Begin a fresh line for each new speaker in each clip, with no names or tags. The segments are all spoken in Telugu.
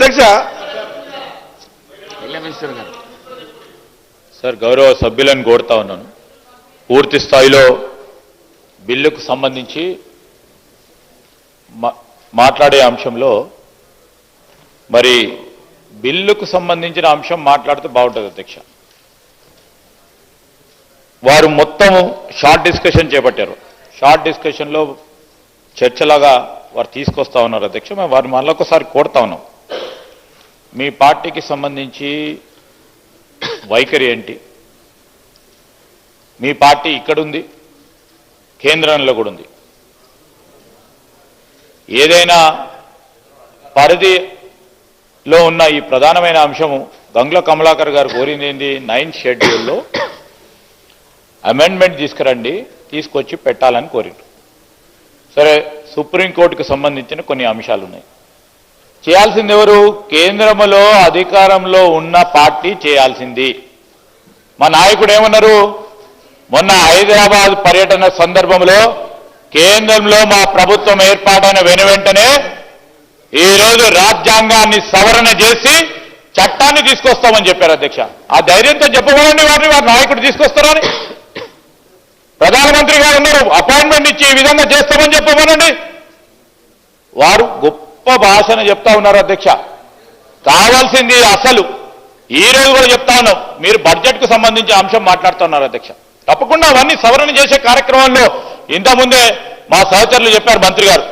అధ్యక్ష సార్ గౌరవ సభ్యులను కోరుతా ఉన్నాను, పూర్తి స్థాయిలో బిల్లుకు సంబంధించి మాట్లాడే అంశంలో మరి బిల్లుకు సంబంధించిన అంశం మాట్లాడితే బాగుంటుంది అధ్యక్ష. వారు మొత్తం షార్ట్ డిస్కషన్ చేపట్టారు. షార్ట్ డిస్కషన్లో చర్చలాగా వారు తీసుకొస్తా ఉన్నారు అధ్యక్ష. మేము వారిని మళ్ళొకసారి కోరుతా ఉన్నాం, మీ పార్టీకి సంబంధించి వైఖరి ఏంటి? మీ పార్టీ ఇక్కడుంది, కేంద్రంలో కూడా ఉంది. ఏదైనా పరిధిలో ఉన్న ఈ ప్రధానమైన అంశము గంగుల కమలాకర్ గారు కోరింది ఏంటి? 9th షెడ్యూల్లో అమెండ్మెంట్ తీసుకురండి, తీసుకొచ్చి పెట్టాలని కోరిండు. సరే, సుప్రీంకోర్టుకు సంబంధించిన కొన్ని అంశాలు ఉన్నాయి. చేయాల్సింది ఎవరు? కేంద్రంలో అధికారంలో ఉన్న పార్టీ చేయాల్సింది. మా నాయకుడు ఏమన్నారు? మొన్న హైదరాబాద్ పర్యటన సందర్భంలో కేంద్రంలో మా ప్రభుత్వం ఏర్పాటైన వెనువెంటనే ఈరోజు రాజ్యాంగాన్ని సవరణ చేసి చట్టాన్ని తీసుకొస్తామని చెప్పారు అధ్యక్ష. ఆ ధైర్యంతో చెప్పబడండి వారిని, వారి నాయకుడు తీసుకొస్తారని. ప్రధానమంత్రి గారు ఉన్నారు, అపాయింట్మెంట్ ఇచ్చి ఈ విధంగా చేస్తామని చెప్పమనండి. వారు గొప్ప భాషను చెప్తా ఉన్నారు అధ్యక్ష. కావాల్సింది అసలు ఈ రోజు కూడా చెప్తా ఉన్నాం, మీరు బడ్జెట్కు సంబంధించిన అంశం మాట్లాడుతున్నారు అధ్యక్ష. తప్పకుండా అవన్నీ సవరణ చేసే కార్యక్రమంలో ఇంతకుముందే మా సహచరులు చెప్పారు మంత్రి గారు,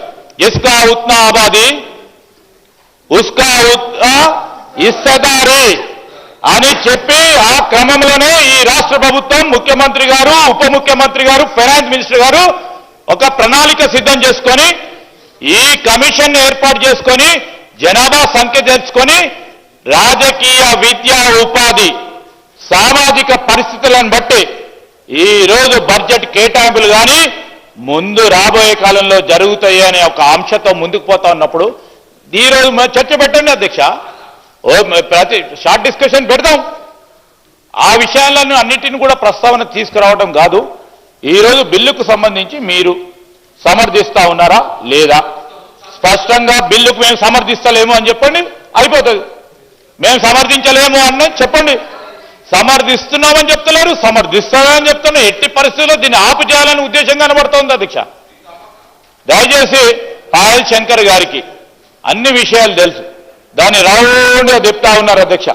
ఇస్కా ఉత్నా ఆబాది ఉస్కా ఉత్నా ఇస్తదారి అని చెప్పి ఆ క్రమంలోనే ఈ రాష్ట్ర ప్రభుత్వం ముఖ్యమంత్రి గారు, ఉప ముఖ్యమంత్రి గారు, ఫైనాన్స్ మినిస్టర్ గారు ఒక ప్రణాళిక సిద్ధం చేసుకొని ఈ కమిషన్ ఏర్పాటు చేసుకొని జనాభా సంఖ్య తెచ్చుకొని రాజకీయ, విద్యా, ఉపాధి, సామాజిక పరిస్థితులను బట్టి ఈ రోజు బడ్జెట్ కేటాయింపులు కానీ ముందు రాబోయే కాలంలో జరుగుతాయి అనే ఒక అంశంతో ముందుకు పోతా ఉన్నప్పుడు ఈ రోజు చర్చ పెట్టండి అధ్యక్ష. ప్రతి షార్ట్ డిస్కషన్ పెడదాం. ఆ విషయాలను అన్నిటిని కూడా ప్రస్తావన తీసుకురావడం కాదు. ఈరోజు బిల్లుకు సంబంధించి మీరు సమర్థిస్తా ఉన్నారా లేదా? స్పష్టంగా బిల్లుకు మేము సమర్థిస్తలేము అని చెప్పండి, అయిపోతుంది. మేము సమర్థించలేము అన్నది చెప్పండి. సమర్థిస్తున్నామని చెప్తలేరు, సమర్థిస్తామని చెప్తున్నా. ఎట్టి పరిస్థితుల్లో దీన్ని ఆపు చేయాలని ఉద్దేశం కనబడుతోంది అధ్యక్ష. దయచేసి పాయల్ శంకర్ గారికి అన్ని విషయాలు తెలుసు, దాన్ని రౌండ్గా చెప్తా ఉన్నారు అధ్యక్ష.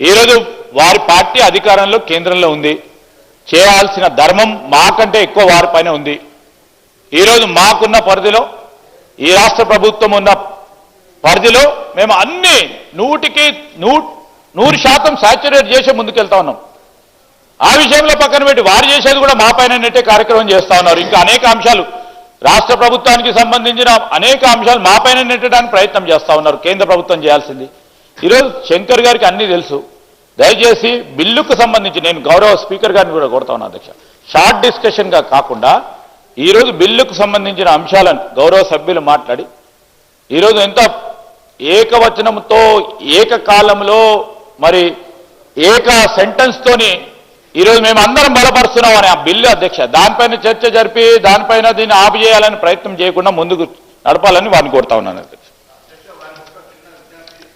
ఈరోజు వారి పార్టీ అధికారంలో కేంద్రంలో ఉంది, చేయాల్సిన ధర్మం మాకంటే ఎక్కువ వారిపైన ఉంది. ఈరోజు మాకున్న పరిధిలో, ఈ రాష్ట్ర ప్రభుత్వం ఉన్న పరిధిలో మేము అన్ని 100% సాచ్యురేట్ చేసి ముందుకెళ్తా ఉన్నాం. ఆ విషయంలో పక్కన పెట్టి వారు చేసేది కూడా మా పైన నెట్టే కార్యక్రమం చేస్తా ఉన్నారు. ఇంకా అనేక అంశాలు రాష్ట్ర ప్రభుత్వానికి సంబంధించిన అనేక అంశాలు మా పైన నెట్టడానికి ప్రయత్నం చేస్తా ఉన్నారు. కేంద్ర ప్రభుత్వం చేయాల్సింది. ఈరోజు శంకర్ గారికి అన్నీ తెలుసు. దయచేసి బిల్లుకు సంబంధించి నేను గౌరవ స్పీకర్ గారిని కూడా కోరుతా ఉన్నాను అధ్యక్ష, షార్ట్ డిస్కషన్గా కాకుండా ఈరోజు బిల్లుకు సంబంధించిన అంశాలను గౌరవ సభ్యులు మాట్లాడి ఈరోజు ఎంత ఏకవచనంతో ఏకకాలంలో మరి ఏక సెంటెన్స్తోని ఈరోజు మేము అందరం బలపరుస్తున్నాం అని ఆ బిల్లు అధ్యక్ష, దానిపైన చర్చ జరిపి దానిపైన దీన్ని ఆపు చేయాలని ప్రయత్నం చేయకుండా ముందుకు నడపాలని వారిని కోరుతా ఉన్నాను.